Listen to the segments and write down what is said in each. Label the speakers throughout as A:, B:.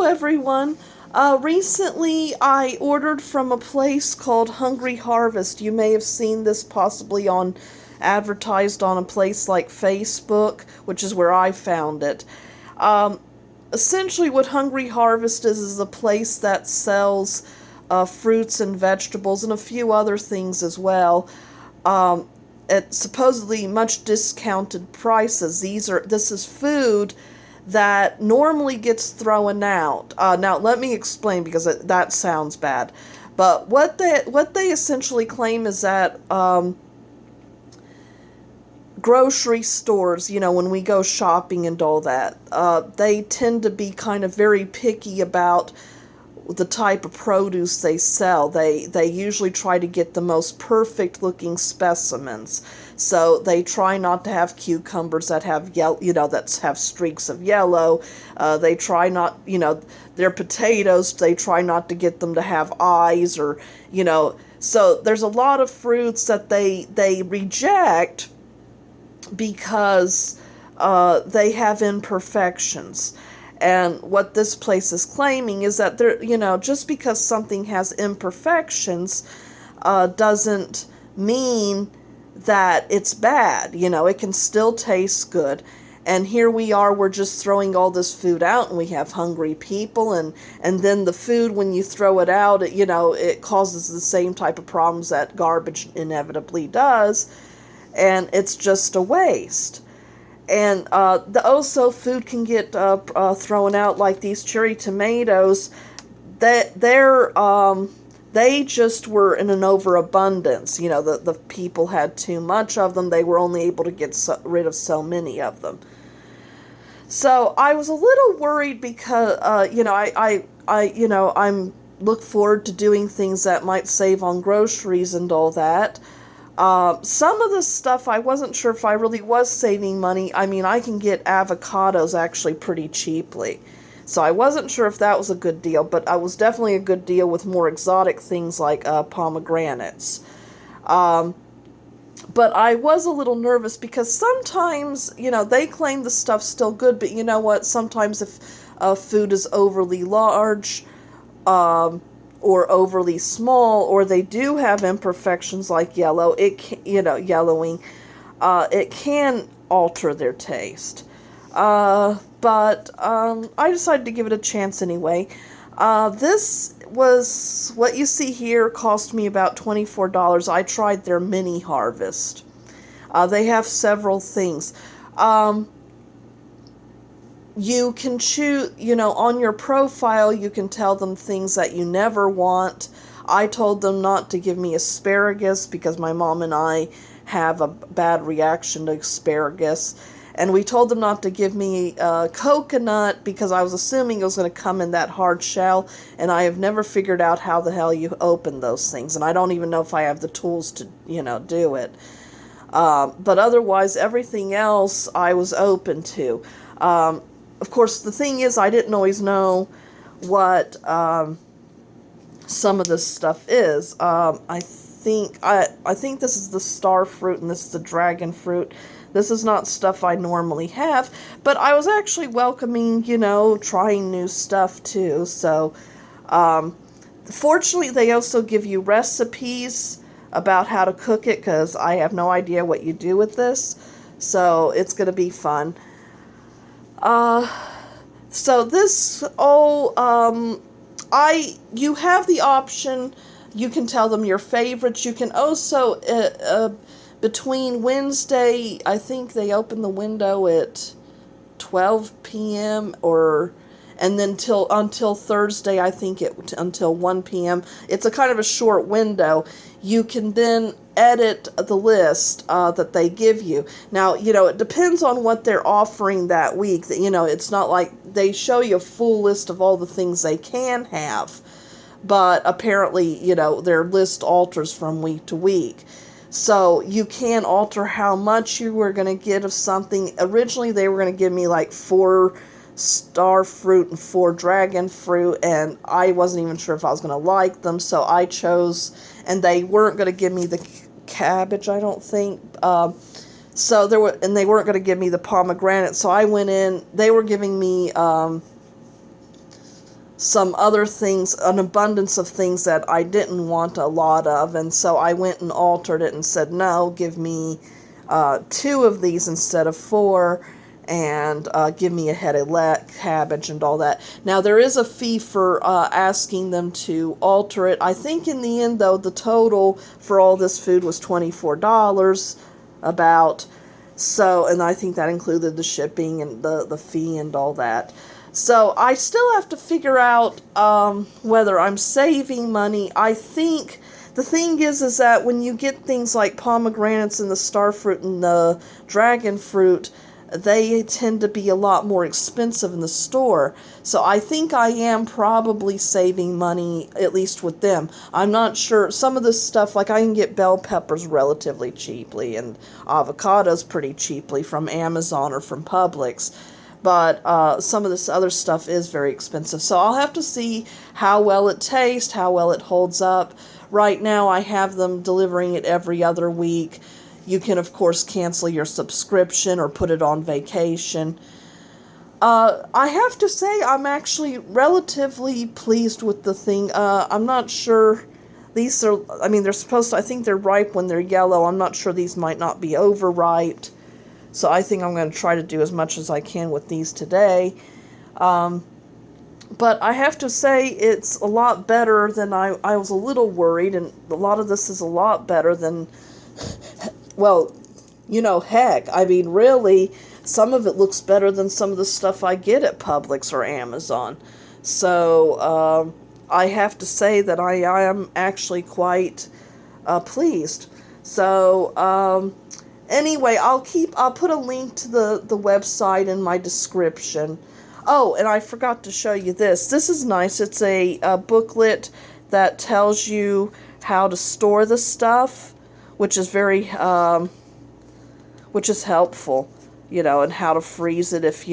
A: everyone. Recently, I ordered from a place called Hungry Harvest. You may have seen this possibly on advertised on a place like Facebook, which is where I found it. Um, Essentially, what Hungry Harvest is a place that sells fruits and vegetables and a few other things as well. Um, at supposedly much discounted prices. This is food that normally gets thrown out. Now, let me explain because that sounds bad. But what they essentially claim is that grocery stores, when we go shopping and all that, they tend to be kind of very picky about the type of produce they sell. They usually try to get the most perfect looking specimens. So they try not to have cucumbers that have yellow, that have streaks of yellow. They try not, their potatoes. They try not to get them to have eyes or. So there's a lot of fruits that they reject because they have imperfections. And what this place is claiming is that just because something has imperfections doesn't mean that it's bad. It can still taste good. And here we are, we're just throwing all this food out, and we have hungry people, and then the food, when you throw it out, it causes the same type of problems that garbage inevitably does, and it's just a waste. And also food can get thrown out, like these cherry tomatoes. They just were in an overabundance. The people had too much of them. They were only able to get rid of so many of them. So I was a little worried because I'm look forward to doing things that might save on groceries and all that. Some of the stuff I wasn't sure if I really was saving money. I mean, I can get avocados actually pretty cheaply. So I wasn't sure if that was a good deal, but it was definitely a good deal with more exotic things like pomegranates. But I was a little nervous because sometimes, they claim the stuff's still good, but you know what? Sometimes if food is overly large, or overly small, or they do have imperfections like yellowing, it can alter their taste. But I decided to give it a chance anyway. This was, what you see here cost me about $24. I tried their mini harvest. They have several things. You can choose, on your profile, you can tell them things that you never want. I told them not to give me asparagus because my mom and I have a bad reaction to asparagus. And we told them not to give me coconut because I was assuming it was going to come in that hard shell. And I have never figured out how the hell you open those things. And I don't even know if I have the tools to, do it. But otherwise, everything else I was open to. Of course, the thing is, I didn't always know what some of this stuff is. I think this is the star fruit and this is the dragon fruit. This is not stuff I normally have, but I was actually welcoming, trying new stuff too. So, fortunately, they also give you recipes about how to cook it because I have no idea what you do with this. So it's going to be fun. So this you have the option, you can tell them your favorites. You can also, between Wednesday, I think they open the window at 12 p.m. and then until Thursday, I think until 1 p.m. It's a kind of a short window. You can then edit the list that they give you. Now, it depends on what they're offering that week. It's not like they show you a full list of all the things they can have. But apparently, their list alters from week to week. So you can alter how much you were going to get of something. Originally, they were going to give me like 4 star fruit and 4 dragon fruit, and I wasn't even sure if I was going to like them, so I chose, and they weren't going to give me the cabbage, I don't think. So they weren't going to give me the pomegranate, so I went in. They were giving me some other things, an abundance of things that I didn't want a lot of, and so I went and altered it and said, no, give me 2 of these instead of 4, and give me a head of cabbage and all that. Now, there is a fee for asking them to alter it. I think in the end, though, the total for all this food was $24 about. So, and I think that included the shipping and the fee and all that. So I still have to figure out whether I'm saving money. I think the thing is that when you get things like pomegranates and the star fruit and the dragon fruit, they tend to be a lot more expensive in the store. So I think I am probably saving money, at least with them. I'm not sure. Some of this stuff, like I can get bell peppers relatively cheaply and avocados pretty cheaply from Amazon or from Publix. But some of this other stuff is very expensive. So I'll have to see how well it tastes, how well it holds up. Right now I have them delivering it every other week. You can, of course, cancel your subscription or put it on vacation. I have to say I'm actually relatively pleased with the thing. I'm not sure. These are, I mean, they're supposed to, I think they're ripe when they're yellow. I'm not sure, these might not be overripe. So I think I'm going to try to do as much as I can with these today. But I have to say it's a lot better than I was a little worried. And a lot of this is a lot better than, well, heck. I mean, really, some of it looks better than some of the stuff I get at Publix or Amazon. So I have to say that I am actually quite pleased. So anyway, I'll put a link to the website in my description. Oh, and I forgot to show you this. This is nice. It's a booklet that tells you how to store the stuff, which is which is helpful, and how to freeze it if,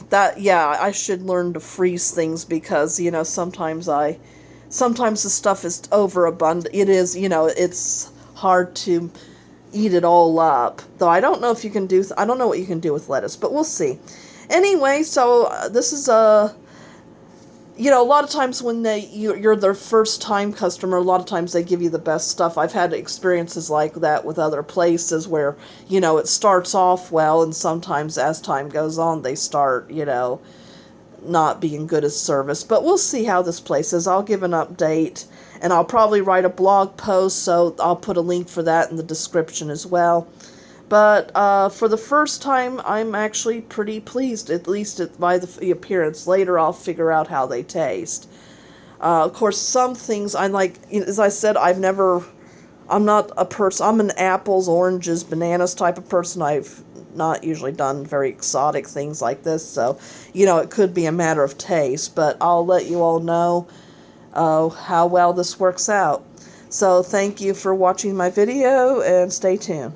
A: that, yeah, I should learn to freeze things because, sometimes the stuff is overabundant. It is, it's hard to eat it all up. Though I don't know if you can I don't know what you can do with lettuce, but we'll see. Anyway, so this is a lot of times when you're their first time customer, a lot of times they give you the best stuff. I've had experiences like that with other places where, it starts off well, and sometimes as time goes on, they start, not being good as service. But we'll see how this place is. I'll give an update, and I'll probably write a blog post, so I'll put a link for that in the description as well. But for the first time, I'm actually pretty pleased, at least by the appearance. Later, I'll figure out how they taste. Of course, some things I like, as I said, I'm not a person, I'm an apples, oranges, bananas type of person. I've not usually done very exotic things like this, so, it could be a matter of taste, but I'll let you all know how well this works out. So thank you for watching my video, and stay tuned.